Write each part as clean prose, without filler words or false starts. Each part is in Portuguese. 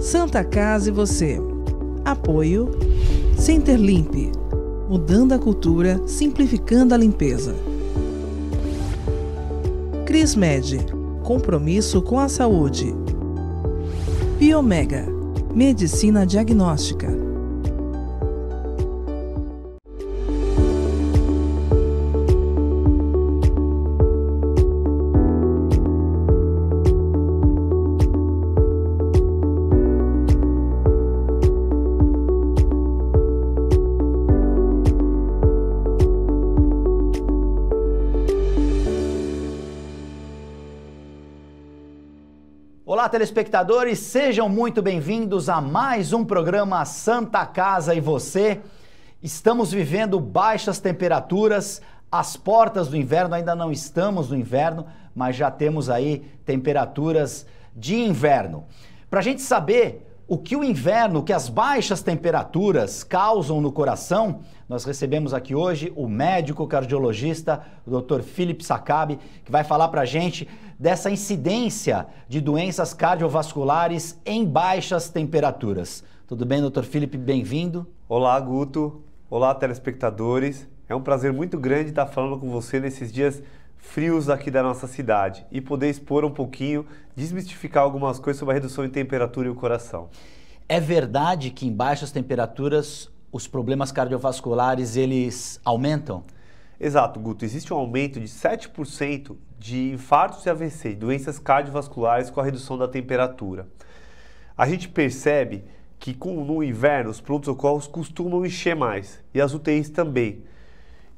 Santa Casa e você. Apoio Centerlimp. Mudando a cultura, simplificando a limpeza. Crismed. Compromisso com a saúde. Biomega. Medicina diagnóstica. Olá, telespectadores, sejam muito bem-vindos a mais um programa Santa Casa e você. Estamos vivendo baixas temperaturas, às portas do inverno, ainda não estamos no inverno, mas já temos aí temperaturas de inverno. Para a gente saber o que o inverno, o que as baixas temperaturas causam no coração, nós recebemos aqui hoje o médico cardiologista, o Dr. Philip Sakabi, que vai falar para a gente dessa incidência de doenças cardiovasculares em baixas temperaturas. Tudo bem, Dr. Philip? Bem-vindo. Olá, Guto. Olá, telespectadores. É um prazer muito grande estar falando com você nesses dias frios aqui da nossa cidade e poder expor um pouquinho, desmistificar algumas coisas sobre a redução de temperatura e o coração. É verdade que em baixas temperaturas os problemas cardiovasculares, eles aumentam? Exato, Guto. Existe um aumento de 7% de infartos e AVC, doenças cardiovasculares com a redução da temperatura. A gente percebe que no inverno os prontos-socorros costumam encher mais e as UTIs também.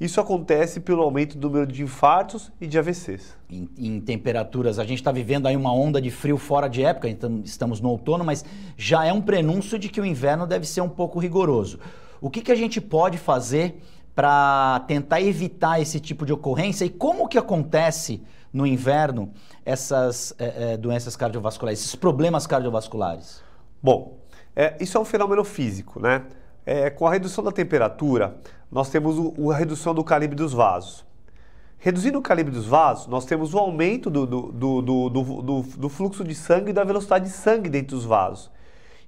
Isso acontece pelo aumento do número de infartos e de AVCs. Em temperaturas, a gente está vivendo aí uma onda de frio fora de época, então estamos no outono, mas já é um prenúncio de que o inverno deve ser um pouco rigoroso. O que a gente pode fazer para tentar evitar esse tipo de ocorrência e como que acontece no inverno essas doenças cardiovasculares, esses problemas cardiovasculares? Bom, isso é um fenômeno físico, né? Com a redução da temperatura, nós temos a redução do calibre dos vasos. Reduzindo o calibre dos vasos, nós temos o aumento do fluxo de sangue e da velocidade de sangue dentro dos vasos.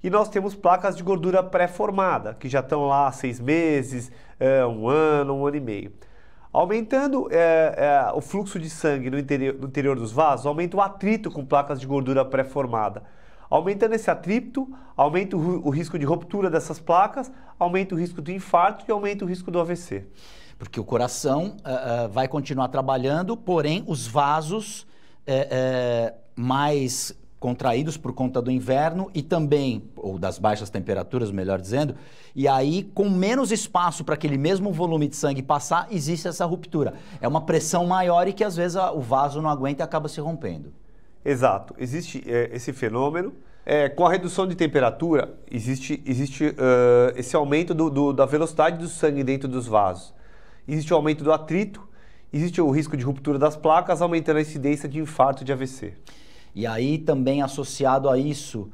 E nós temos placas de gordura pré-formada, que já estão lá há 6 meses, 1 ano, 1 ano e meio. Aumentando o fluxo de sangue no interior dos vasos, aumenta o atrito com placas de gordura pré-formada. Aumentando esse atrito, aumenta o risco de ruptura dessas placas, aumenta o risco do infarto e aumenta o risco do AVC. Porque o coração vai continuar trabalhando, porém os vasos mais contraídos por conta do inverno e também, ou das baixas temperaturas, melhor dizendo, e aí com menos espaço para aquele mesmo volume de sangue passar, existe essa ruptura. É uma pressão maior e que às vezes o vaso não aguenta e acaba se rompendo. Exato, existe esse fenômeno. Com a redução de temperatura, existe esse aumento da velocidade do sangue dentro dos vasos. Existe o aumento do atrito, existe o risco de ruptura das placas, aumentando a incidência de infarto e de AVC. E aí também associado a isso,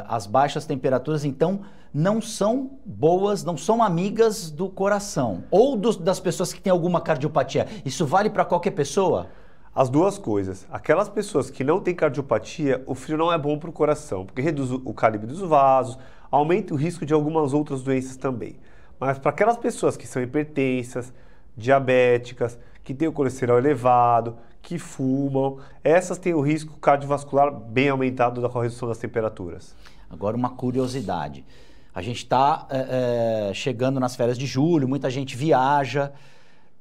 as baixas temperaturas, então, não são boas, não são amigas do coração ou das pessoas que têm alguma cardiopatia. Isso vale para qualquer pessoa? As duas coisas. Aquelas pessoas que não têm cardiopatia, o frio não é bom para o coração, porque reduz o calibre dos vasos, aumenta o risco de algumas outras doenças também. Mas para aquelas pessoas que são hipertensas, diabéticas, que têm o colesterol elevado, que fumam, essas têm o risco cardiovascular bem aumentado com a redução das temperaturas. Agora uma curiosidade. A gente está chegando nas férias de julho, muita gente viaja.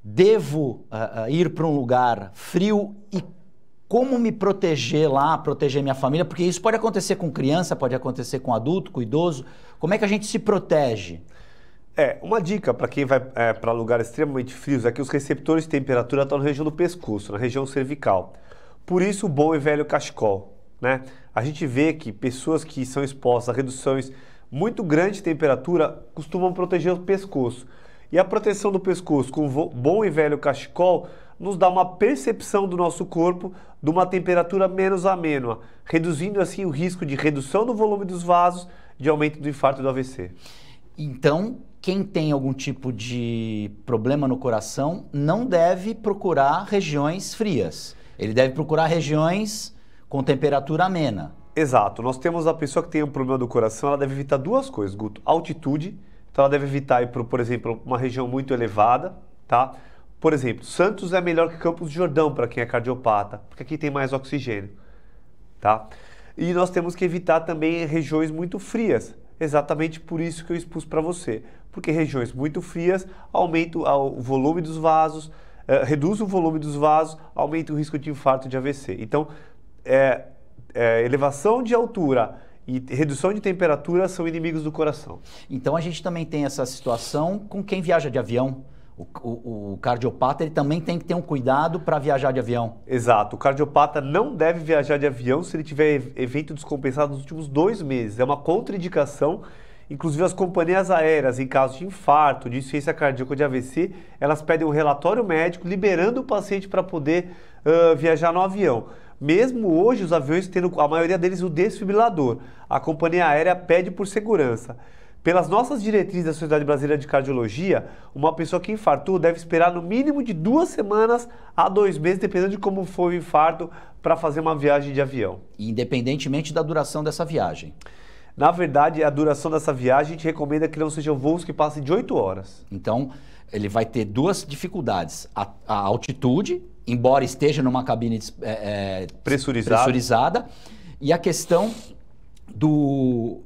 Devo ir para um lugar frio e como me proteger lá, proteger minha família? Porque isso pode acontecer com criança, pode acontecer com adulto, com idoso. Como é que a gente se protege? Uma dica para quem vai para lugares extremamente frios é que os receptores de temperatura estão na região do pescoço, na região cervical. Por isso o bom e velho cachecol, né? A gente vê que pessoas que são expostas a reduções muito grandes de temperatura costumam proteger o pescoço. E a proteção do pescoço com o bom e velho cachecol nos dá uma percepção do nosso corpo de uma temperatura menos amênua, reduzindo assim o risco de redução do volume dos vasos, de aumento do infarto e do AVC. Então, quem tem algum tipo de problema no coração não deve procurar regiões frias. Ele deve procurar regiões com temperatura amena. Exato. Nós temos a pessoa que tem um problema do coração, ela deve evitar duas coisas, Guto. Altitude, então ela deve evitar ir, por exemplo, uma região muito elevada, tá? Por exemplo, Santos é melhor que Campos do Jordão para quem é cardiopata, porque aqui tem mais oxigênio, tá? E nós temos que evitar também regiões muito frias, exatamente por isso que eu expus para você, porque regiões muito frias aumentam o volume dos vasos, reduz o volume dos vasos, aumenta o risco de infarto de AVC. Então, elevação de altura e redução de temperatura são inimigos do coração. Então a gente também tem essa situação com quem viaja de avião. O cardiopata ele também tem que ter um cuidado para viajar de avião. Exato. O cardiopata não deve viajar de avião se ele tiver evento descompensado nos últimos 2 meses. É uma contraindicação. Inclusive as companhias aéreas, em caso de infarto, de insuficiência cardíaca ou de AVC, elas pedem um relatório médico liberando o paciente para poder viajar no avião. Mesmo hoje, os aviões tendo, a maioria deles, o desfibrilador. A companhia aérea pede por segurança. Pelas nossas diretrizes da Sociedade Brasileira de Cardiologia, uma pessoa que infartou deve esperar no mínimo de 2 semanas a 2 meses, dependendo de como foi o infarto, para fazer uma viagem de avião. Independentemente da duração dessa viagem. Na verdade, a duração dessa viagem, a gente recomenda que não sejam voos que passem de 8 horas. Então, ele vai ter 2 dificuldades. A altitude, embora esteja numa cabine pressurizada, e a questão do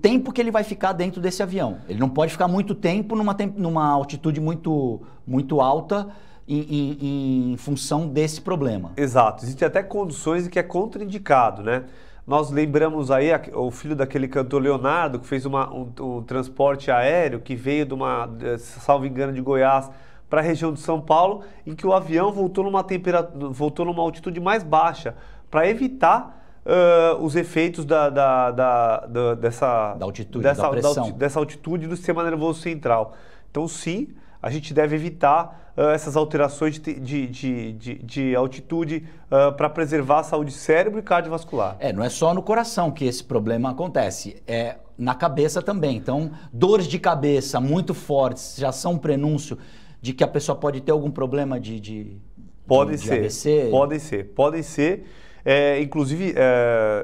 tempo que ele vai ficar dentro desse avião. Ele não pode ficar muito tempo numa altitude muito alta em função desse problema. Exato. Existem até condições em que é contraindicado, né? Nós lembramos aí o filho daquele cantor Leonardo, que fez um transporte aéreo, que veio salvo engano, de Goiás para a região de São Paulo, em que o avião voltou numa altitude mais baixa, para evitar os efeitos dessa altitude do sistema nervoso central. Então, sim, a gente deve evitar essas alterações de altitude para preservar a saúde cérebro e cardiovascular. Não é só no coração que esse problema acontece, é na cabeça também. Então, dores de cabeça muito fortes já são um prenúncio de que a pessoa pode ter algum problema de AVC? Podem ser. Inclusive,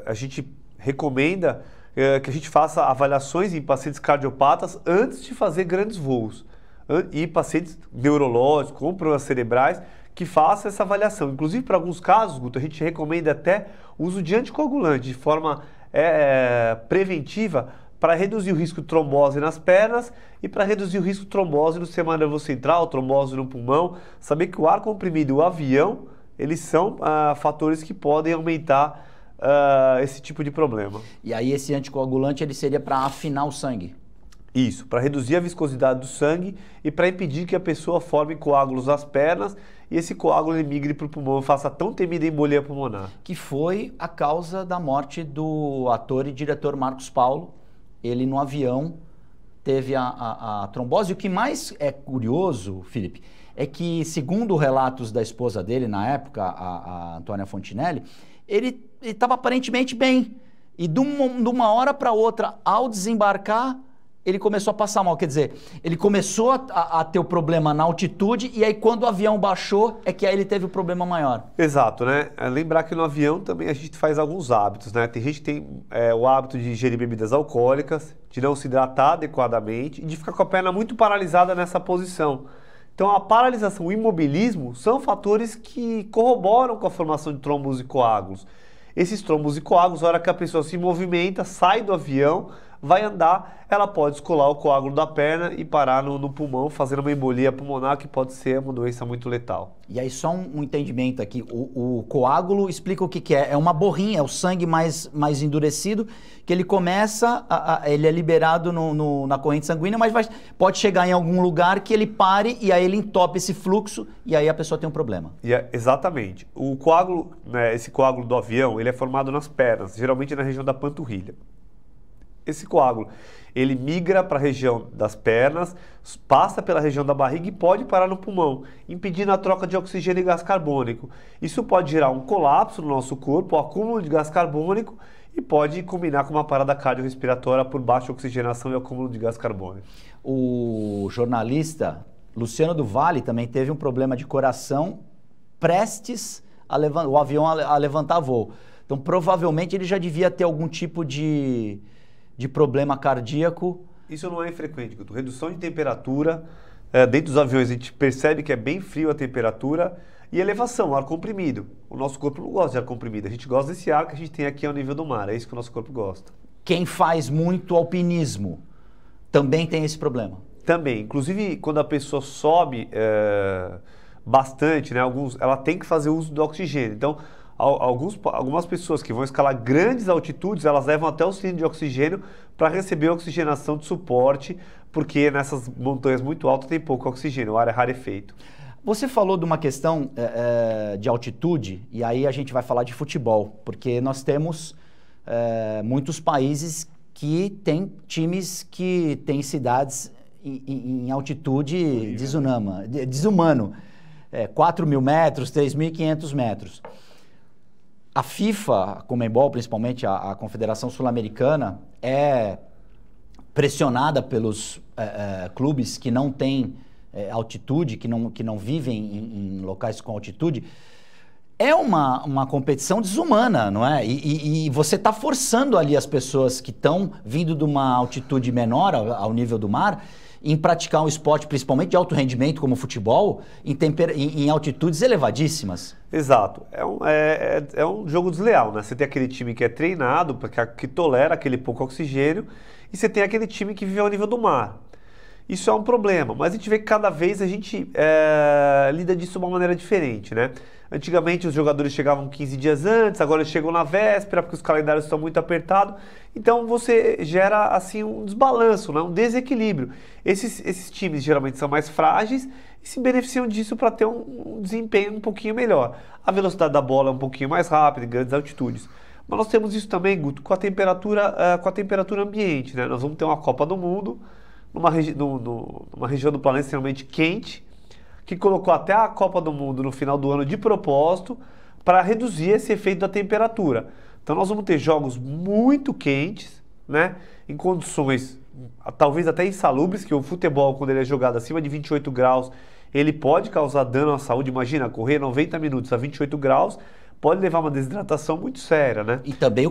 a gente recomenda que a gente faça avaliações em pacientes cardiopatas antes de fazer grandes voos. E pacientes neurológicos, com problemas cerebrais, que façam essa avaliação. Inclusive, para alguns casos, Guto, a gente recomenda até o uso de anticoagulante de forma preventiva para reduzir o risco de trombose nas pernas e para reduzir o risco de trombose no sistema nervoso central, trombose no pulmão. Saber que o ar comprimido e o avião, eles são fatores que podem aumentar esse tipo de problema. E aí esse anticoagulante ele seria para afinar o sangue? Isso, para reduzir a viscosidade do sangue e para impedir que a pessoa forme coágulos nas pernas e esse coágulo migre para o pulmão e faça a tão temida embolia pulmonar. Que foi a causa da morte do ator e diretor Marcos Paulo. Ele no avião teve a trombose. E o que mais é curioso, Felipe, é que segundo relatos da esposa dele na época, a Antônia Fontinelli, ele estava aparentemente bem. E de uma hora para outra, ao desembarcar, ele começou a passar mal, quer dizer, ele começou a ter o problema na altitude e aí quando o avião baixou é que aí ele teve o problema maior. Exato, né? Lembrar que no avião também a gente faz alguns hábitos, né? Tem gente que tem o hábito de ingerir bebidas alcoólicas, de não se hidratar adequadamente e de ficar com a perna muito paralisada nessa posição. Então a paralisação e o imobilismo são fatores que corroboram com a formação de trombos e coágulos. Esses trombos e coágulos, na hora que a pessoa se movimenta, sai do avião, vai andar, ela pode descolar o coágulo da perna e parar no pulmão, fazendo uma embolia pulmonar, que pode ser uma doença muito letal. E aí só um entendimento aqui, o coágulo explica o que é, é uma borrinha, é o sangue mais endurecido, que ele começa, ele é liberado na corrente sanguínea, mas pode chegar em algum lugar que ele pare e aí ele entope esse fluxo e aí a pessoa tem um problema. Exatamente. O coágulo, né, esse coágulo do avião, ele é formado nas pernas, geralmente na região da panturrilha. Esse coágulo, ele migra para a região das pernas, passa pela região da barriga e pode parar no pulmão, impedindo a troca de oxigênio e gás carbônico. Isso pode gerar um colapso no nosso corpo, o acúmulo de gás carbônico e pode combinar com uma parada cardiorrespiratória por baixa oxigenação e acúmulo de gás carbônico. O jornalista Luciano do Vale também teve um problema de coração prestes o avião a levantar voo. Então, provavelmente, ele já devia ter algum tipo de problema cardíaco. Isso não é infrequente, Guto. Redução de temperatura, dentro dos aviões a gente percebe que é bem frio a temperatura, e elevação, ar comprimido. O nosso corpo não gosta de ar comprimido, a gente gosta desse ar que a gente tem aqui ao nível do mar, é isso que o nosso corpo gosta. Quem faz muito alpinismo também tem esse problema? Também, inclusive quando a pessoa sobe bastante, né, ela tem que fazer uso do oxigênio. Então, algumas pessoas que vão escalar grandes altitudes, elas levam até o cilindro de oxigênio para receber oxigenação de suporte, porque nessas montanhas muito altas tem pouco oxigênio, o ar é rarefeito. Você falou de uma questão de altitude, e aí a gente vai falar de futebol, porque nós temos muitos países que têm times que têm cidades em altitude desumano. 4.000 metros, 3.500 metros. A FIFA, a Conmebol, principalmente a Confederação Sul-Americana, é pressionada pelos clubes que não têm altitude, que não vivem em locais com altitude. É uma competição desumana, não é? E você está forçando ali as pessoas que estão vindo de uma altitude menor ao nível do mar em praticar um esporte, principalmente de alto rendimento, como o futebol, em altitudes elevadíssimas. Exato. É um jogo desleal, né? Você tem aquele time que é treinado, que tolera aquele pouco oxigênio, e você tem aquele time que vive ao nível do mar. Isso é um problema, mas a gente vê que cada vez a gente lida disso de uma maneira diferente, né? Antigamente os jogadores chegavam 15 dias antes, agora eles chegam na véspera porque os calendários estão muito apertados. Então você gera assim um desbalanço, né? Um desequilíbrio. Esses times geralmente são mais frágeis e se beneficiam disso para ter um desempenho um pouquinho melhor. A velocidade da bola é um pouquinho mais rápida em grandes altitudes. Mas nós temos isso também, Guto, com a temperatura ambiente, né? Nós vamos ter uma Copa do Mundo numa região do planeta extremamente quente, que colocou até a Copa do Mundo no final do ano de propósito para reduzir esse efeito da temperatura. Então nós vamos ter jogos muito quentes, né, em condições talvez até insalubres, que o futebol, quando ele é jogado acima de 28 graus, ele pode causar dano à saúde. Imagina, correr 90 minutos a 28 graus, pode levar a uma desidratação muito séria, né? E também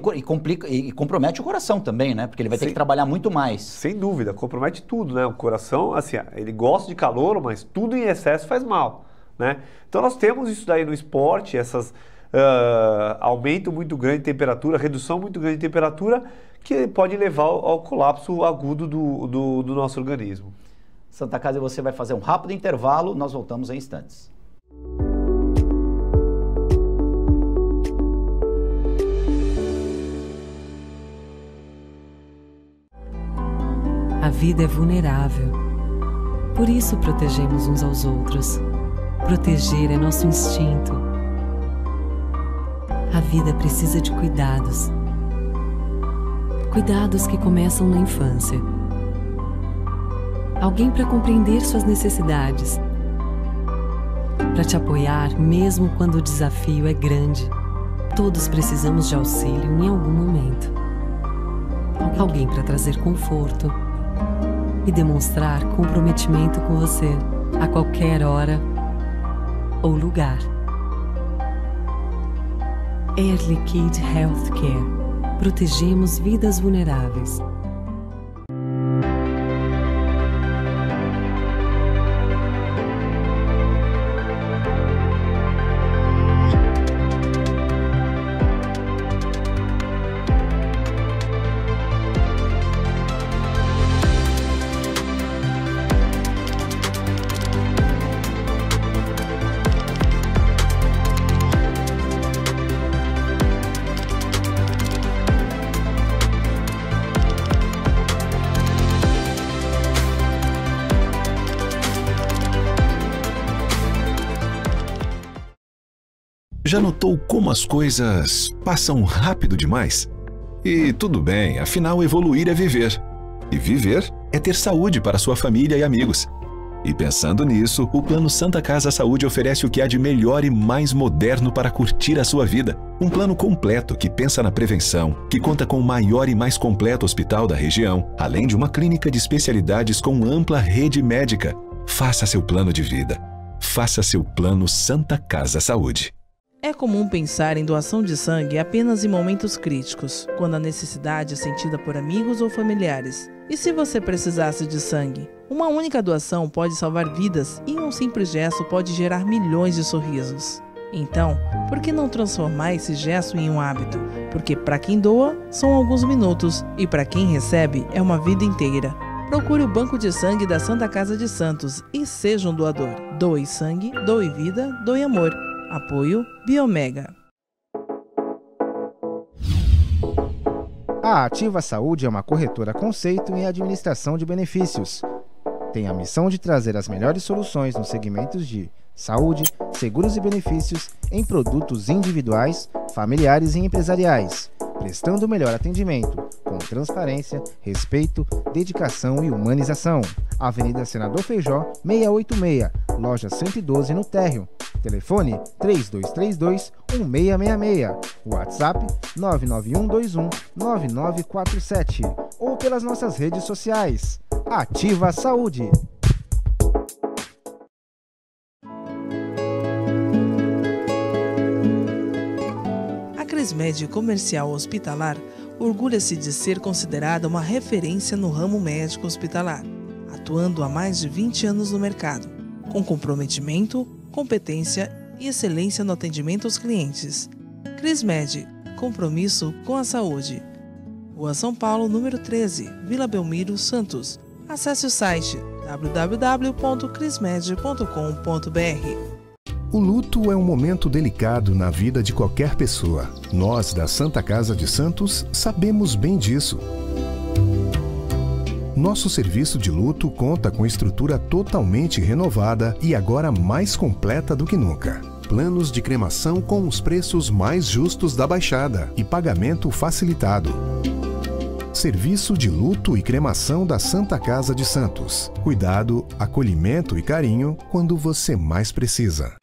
compromete o coração também, né? Porque ele vai ter que trabalhar muito mais. Sem dúvida, compromete tudo, né? O coração, assim, ele gosta de calor, mas tudo em excesso faz mal, né? Então nós temos isso daí no esporte, aumento muito grande de temperatura, redução muito grande de temperatura, que pode levar ao colapso agudo do nosso organismo. Santa Casa e você vai fazer um rápido intervalo, nós voltamos em instantes. A vida é vulnerável. Por isso protegemos uns aos outros. Proteger é nosso instinto. A vida precisa de cuidados. Cuidados que começam na infância. Alguém para compreender suas necessidades. Para te apoiar mesmo quando o desafio é grande. Todos precisamos de auxílio em algum momento. Alguém para trazer conforto e demonstrar comprometimento com você a qualquer hora ou lugar. Air Liquide Healthcare. Protegemos vidas vulneráveis. Já notou como as coisas passam rápido demais? E tudo bem, afinal evoluir é viver. E viver é ter saúde para sua família e amigos. E pensando nisso, o Plano Santa Casa Saúde oferece o que há de melhor e mais moderno para curtir a sua vida. Um plano completo que pensa na prevenção, que conta com o maior e mais completo hospital da região, além de uma clínica de especialidades com ampla rede médica. Faça seu plano de vida. Faça seu Plano Santa Casa Saúde. É comum pensar em doação de sangue apenas em momentos críticos, quando a necessidade é sentida por amigos ou familiares. E se você precisasse de sangue? Uma única doação pode salvar vidas e um simples gesto pode gerar milhões de sorrisos. Então, por que não transformar esse gesto em um hábito? Porque para quem doa, são alguns minutos e para quem recebe, é uma vida inteira. Procure o Banco de Sangue da Santa Casa de Santos e seja um doador. Doe sangue, doe vida, doe amor. Apoio Biomega. A Ativa Saúde é uma corretora conceito em administração de benefícios. Tem a missão de trazer as melhores soluções nos segmentos de saúde, seguros e benefícios em produtos individuais, familiares e empresariais, prestando o melhor atendimento, com transparência, respeito, dedicação e humanização. Avenida Senador Feijó, 686, loja 112 no Térreo. Telefone 3232-1666, WhatsApp 99121-9947 ou pelas nossas redes sociais. Ativa Saúde. A Crismed Comercial Hospitalar orgulha-se de ser considerada uma referência no ramo médico hospitalar, atuando há mais de 20 anos no mercado, com comprometimento, competência e excelência no atendimento aos clientes. Crismed, compromisso com a saúde. Rua São Paulo, número 13, Vila Belmiro, Santos. Acesse o site www.crismed.com.br. O luto é um momento delicado na vida de qualquer pessoa. Nós, da Santa Casa de Santos, sabemos bem disso. Nosso serviço de luto conta com estrutura totalmente renovada e agora mais completa do que nunca. Planos de cremação com os preços mais justos da Baixada e pagamento facilitado. Serviço de luto e cremação da Santa Casa de Santos. Cuidado, acolhimento e carinho quando você mais precisa.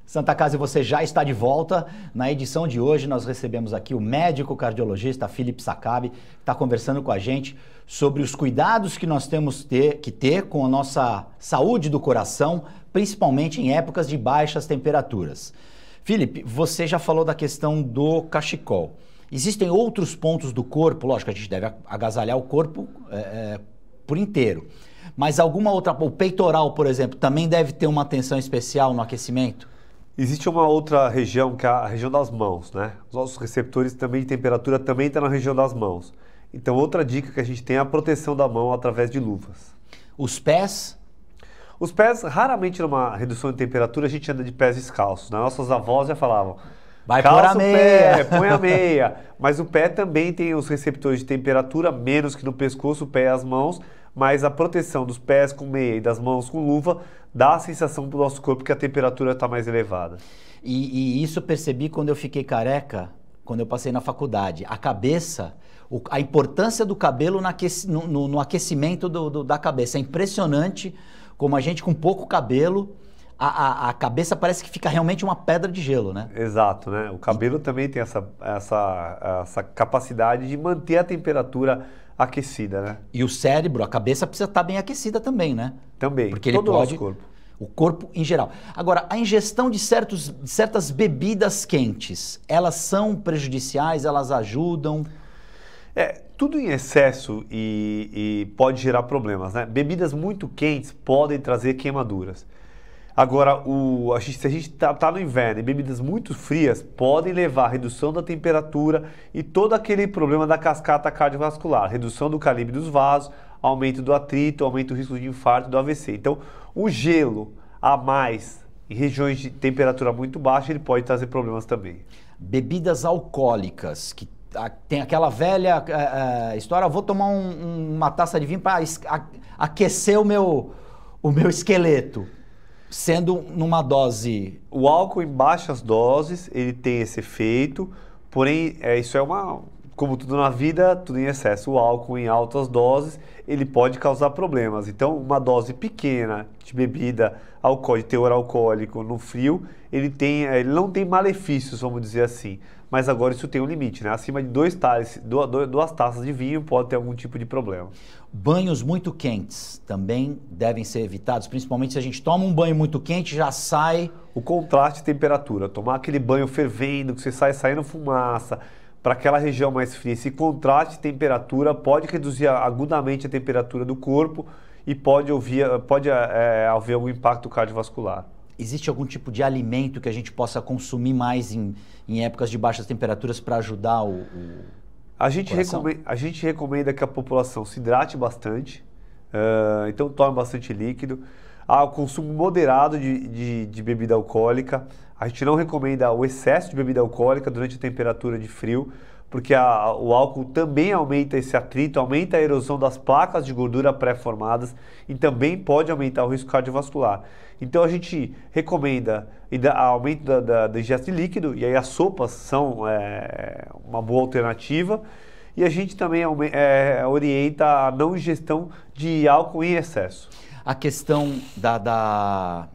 Santa Casa e você já está de volta. Na edição de hoje nós recebemos aqui o médico cardiologista Philip Sakabe, que está conversando com a gente sobre os cuidados que nós temos que ter com a nossa saúde do coração, principalmente em épocas de baixas temperaturas. Philip, você já falou da questão do cachecol. Existem outros pontos do corpo, lógico, a gente deve agasalhar o corpo por inteiro, mas alguma outra, o peitoral, por exemplo, também deve ter uma atenção especial no aquecimento? Existe uma outra região, que é a região das mãos, né? Os nossos receptores também de temperatura também estão na região das mãos. Então, outra dica que a gente tem é a proteção da mão através de luvas. Os pés? Os pés, raramente numa redução de temperatura, a gente anda de pés descalços, né? Nossas avós já falavam, vai pôr a meia. Põe a meia. Mas o pé também tem os receptores de temperatura, menos que no pescoço, o pé e as mãos, mas a proteção dos pés com meia e das mãos com luva dá a sensação para o nosso corpo que a temperatura está mais elevada. E isso eu percebi quando eu fiquei careca, quando eu passei na faculdade. A cabeça, a importância do cabelo no aquecimento da cabeça. É impressionante como a gente com pouco cabelo, a cabeça parece que fica realmente uma pedra de gelo, né? Exato, né? O cabelo também tem essa capacidade de manter a temperatura aquecida, né? E o cérebro, a cabeça precisa estar bem aquecida também, né? Também, porque ele todo pode, o nosso corpo. O corpo em geral. Agora, a ingestão de certas bebidas quentes, elas são prejudiciais, elas ajudam? Tudo em excesso e pode gerar problemas, né? Bebidas muito quentes podem trazer queimaduras. Agora, se a gente está no inverno e bebidas muito frias, podem levar à redução da temperatura e todo aquele problema da cascata cardiovascular, redução do calibre dos vasos, aumento do atrito, aumento do risco de infarto e do AVC. Então, o gelo a mais em regiões de temperatura muito baixa, ele pode trazer problemas também. Bebidas alcoólicas, que tem aquela velha história, vou tomar uma taça de vinho para aquecer o meu esqueleto. Sendo numa dose... O álcool em baixas doses, ele tem esse efeito, porém, isso é uma como tudo na vida, tudo em excesso. O álcool em altas doses, ele pode causar problemas. Então, uma dose pequena de bebida de teor alcoólico no frio, ele não tem malefícios, vamos dizer assim. Mas agora isso tem um limite, né? Acima de 2 taças de vinho pode ter algum tipo de problema. Banhos muito quentes também devem ser evitados, principalmente se a gente toma um banho muito quente, já sai... O contraste de temperatura, tomar aquele banho fervendo, que você sai saindo fumaça, para aquela região mais fria. Esse contraste de temperatura pode reduzir agudamente a temperatura do corpo e pode haver algum impacto cardiovascular. Existe algum tipo de alimento que a gente possa consumir mais em épocas de baixas temperaturas para ajudar A gente recomenda que a população se hidrate bastante, então tome bastante líquido. O consumo moderado de bebida alcoólica. A gente não recomenda o excesso de bebida alcoólica durante a temperatura de frio, porque o álcool também aumenta esse atrito, aumenta a erosão das placas de gordura pré-formadas e também pode aumentar o risco cardiovascular. Então a gente recomenda aumento da ingesta de líquido, e aí as sopas são uma boa alternativa. E a gente também orienta a não ingestão de álcool em excesso. A questão da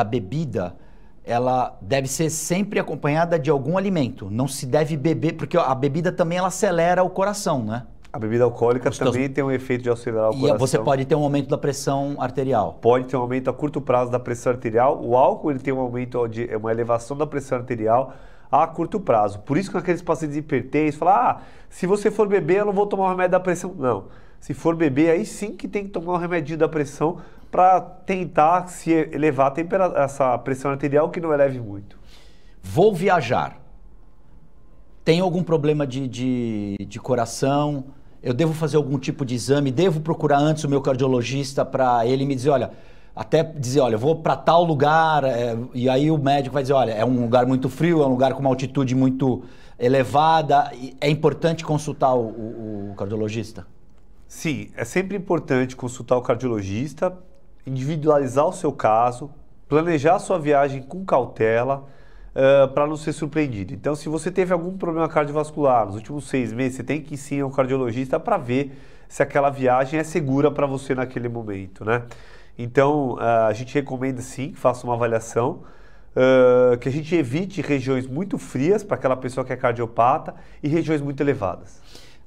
bebida, ela deve ser sempre acompanhada de algum alimento. Não se deve beber, porque a bebida também ela acelera o coração, né? A bebida alcoólica também tem um efeito de acelerar o coração. E você pode ter um aumento da pressão arterial. Pode ter um aumento a curto prazo da pressão arterial. O álcool ele tem um aumento, uma elevação da pressão arterial a curto prazo. Por isso que aqueles pacientes hipertensos falam, se você for beber, eu não vou tomar o remédio da pressão. Não. Se for beber, aí sim que tem que tomar um remedinho da pressão para tentar se elevar essa pressão arterial, que não eleve muito. Vou viajar. Tenho algum problema de coração? Eu devo fazer algum tipo de exame? Devo procurar antes o meu cardiologista para ele me dizer, eu vou para tal lugar, e aí o médico vai dizer, é um lugar muito frio, é um lugar com uma altitude muito elevada. É importante consultar o cardiologista? Sim, é sempre importante consultar o cardiologista, individualizar o seu caso, planejar a sua viagem com cautela, para não ser surpreendido. Então, se você teve algum problema cardiovascular nos últimos 6 meses, você tem que ir sim ao cardiologista para ver se aquela viagem é segura para você naquele momento, né? Então, a gente recomenda sim que faça uma avaliação, que a gente evite regiões muito frias para aquela pessoa que é cardiopata e regiões muito elevadas.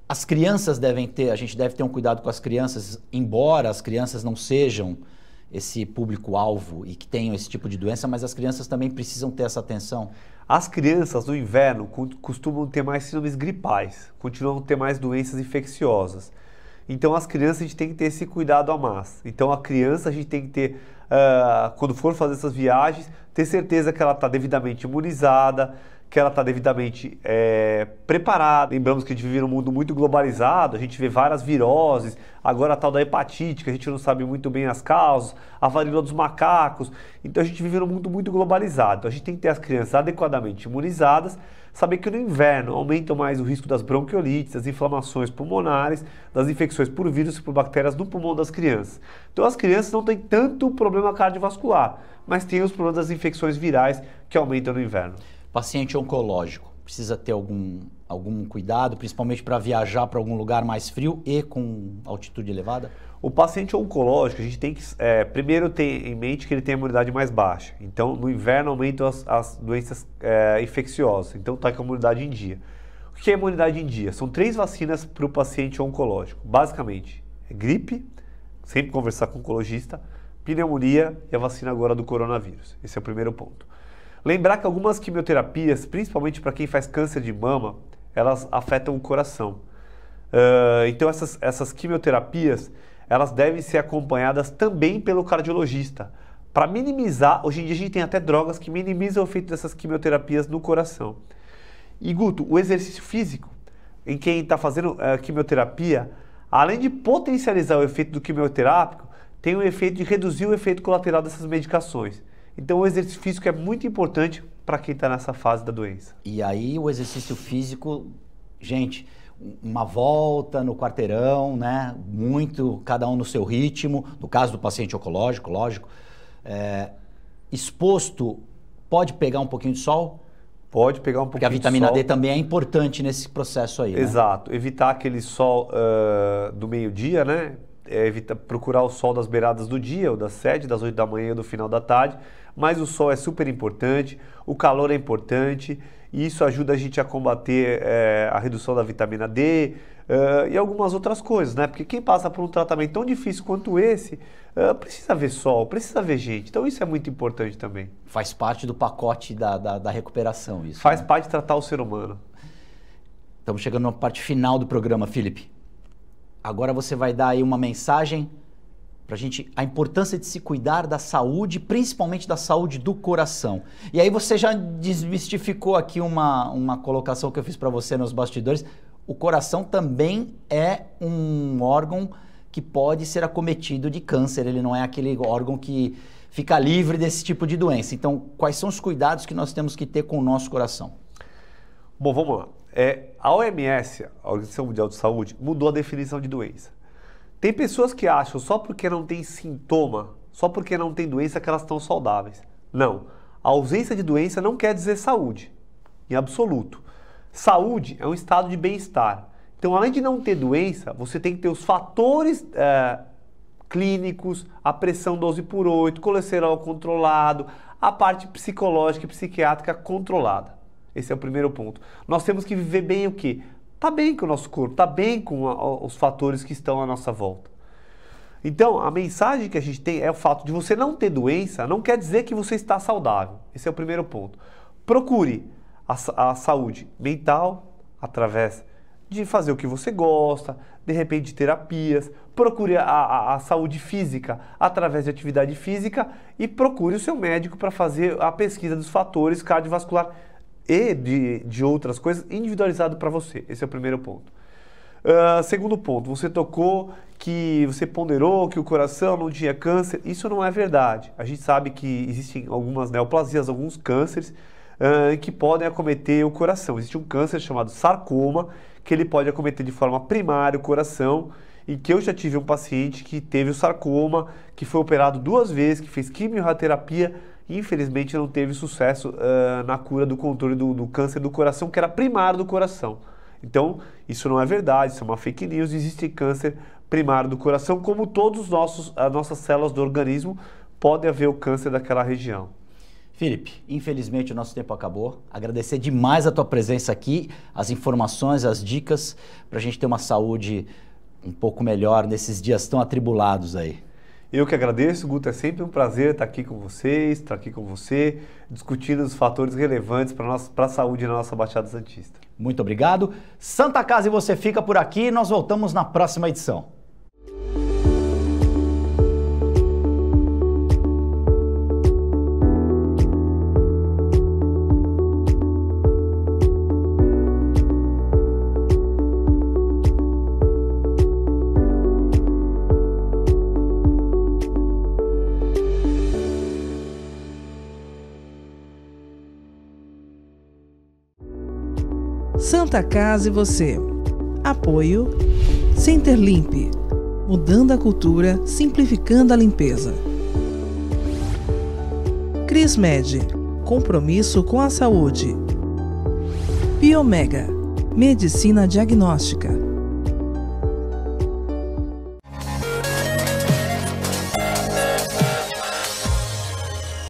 As crianças a gente deve ter um cuidado com as crianças, embora as crianças não sejam esse público-alvo e que tenham esse tipo de doença, mas as crianças também precisam ter essa atenção. As crianças no inverno costumam ter mais síndromes gripais, continuam a ter mais doenças infecciosas. Então as crianças a gente tem que ter esse cuidado a mais. Então a criança a gente tem que ter, quando for fazer essas viagens, ter certeza que ela está devidamente imunizada, que ela está devidamente preparada. Lembramos que a gente vive num mundo muito globalizado, a gente vê várias viroses, agora a tal da hepatite, que a gente não sabe muito bem as causas, a varíola dos macacos. Então a gente vive num mundo muito globalizado. Então a gente tem que ter as crianças adequadamente imunizadas, saber que no inverno aumenta mais o risco das bronquiolites, das inflamações pulmonares, das infecções por vírus e por bactérias no pulmão das crianças. Então as crianças não têm tanto problema cardiovascular, mas têm os problemas das infecções virais que aumentam no inverno. Paciente oncológico, precisa ter algum cuidado, principalmente para viajar para algum lugar mais frio e com altitude elevada? O paciente oncológico, a gente tem que primeiro ter em mente que ele tem a imunidade mais baixa. Então, no inverno aumentam as doenças infecciosas. Então, está com a imunidade em dia. O que é a imunidade em dia? São 3 vacinas para o paciente oncológico. Basicamente, gripe, sempre conversar com o oncologista, pneumonia e a vacina agora do coronavírus. Esse é o primeiro ponto. Lembrar que algumas quimioterapias, principalmente para quem faz câncer de mama, elas afetam o coração. Então essas quimioterapias, elas devem ser acompanhadas também pelo cardiologista. Para minimizar, hoje em dia a gente tem até drogas que minimizam o efeito dessas quimioterapias no coração. E Guto, o exercício físico, em quem está fazendo quimioterapia, além de potencializar o efeito do quimioterápico, tem o efeito de reduzir o efeito colateral dessas medicações. Então o exercício físico é muito importante para quem está nessa fase da doença. E aí o exercício físico, gente, uma volta no quarteirão, né? Muito, cada um no seu ritmo. No caso do paciente oncológico, lógico. Exposto, pode pegar um pouquinho de sol? Pode pegar um pouquinho Porque a vitamina de sol. D também é importante nesse processo aí, né? Exato. Evitar aquele sol do meio-dia, né? Procurar o sol das beiradas do dia, ou das 7, das 8 da manhã, ou do final da tarde. Mas o sol é super importante, o calor é importante, e isso ajuda a gente a combater a redução da vitamina D e algumas outras coisas, né? Porque quem passa por um tratamento tão difícil quanto esse, precisa ver sol, precisa ver gente. Então isso é muito importante também. Faz parte do pacote da recuperação isso. Faz né? parte de tratar o ser humano. Estamos chegando na parte final do programa, Felipe. Agora você vai dar aí uma mensagem pra gente, a importância de se cuidar da saúde, principalmente da saúde do coração. E aí você já desmistificou aqui uma colocação que eu fiz para você nos bastidores. O coração também é um órgão que pode ser acometido de câncer, ele não é aquele órgão que fica livre desse tipo de doença. Então, quais são os cuidados que nós temos que ter com o nosso coração? Bom, vamos lá. A OMS, a Organização Mundial de Saúde, mudou a definição de doença. Tem pessoas que acham só porque não tem sintoma, só porque não tem doença que elas estão saudáveis. Não. A ausência de doença não quer dizer saúde, em absoluto. Saúde é um estado de bem-estar. Então, além de não ter doença, você tem que ter os fatores clínicos, a pressão 12/8, colesterol controlado, a parte psicológica e psiquiátrica controlada. Esse é o primeiro ponto. Nós temos que viver bem o quê? Tá bem com o nosso corpo, tá bem com os fatores que estão à nossa volta. Então, a mensagem que a gente tem é o fato de você não ter doença, não quer dizer que você está saudável. Esse é o primeiro ponto. Procure a saúde mental através de fazer o que você gosta, de repente terapias. Procure a saúde física através de atividade física e procure o seu médico para fazer a pesquisa dos fatores cardiovasculares e de outras coisas individualizado para você. Esse é o primeiro ponto. Segundo ponto, você ponderou que o coração não tinha câncer. Isso não é verdade. A gente sabe que existem algumas neoplasias, alguns cânceres que podem acometer o coração. Existe um câncer chamado sarcoma, que ele pode acometer de forma primária o coração, e que eu já tive um paciente que teve o sarcoma, que foi operado 2 vezes, que fez quimioterapia, e infelizmente não teve sucesso na cura do controle do câncer do coração, que era primário do coração. Então, isso não é verdade, isso é uma fake news. Existe câncer primário do coração, como todas as nossas células do organismo, pode haver o câncer daquela região. Felipe, infelizmente o nosso tempo acabou. Agradecer demais a tua presença aqui, as informações, as dicas, para a gente ter uma saúde um pouco melhor nesses dias tão atribulados aí. Eu que agradeço, Guto, é sempre um prazer estar aqui com vocês, estar aqui com você, discutindo os fatores relevantes para a saúde na nossa Baixada Santista. Muito obrigado. Santa Casa e você fica por aqui e nós voltamos na próxima edição. Santa Casa e você. Apoio Centerlimp, mudando a cultura, simplificando a limpeza. Crismed, compromisso com a saúde. Biomega, medicina diagnóstica.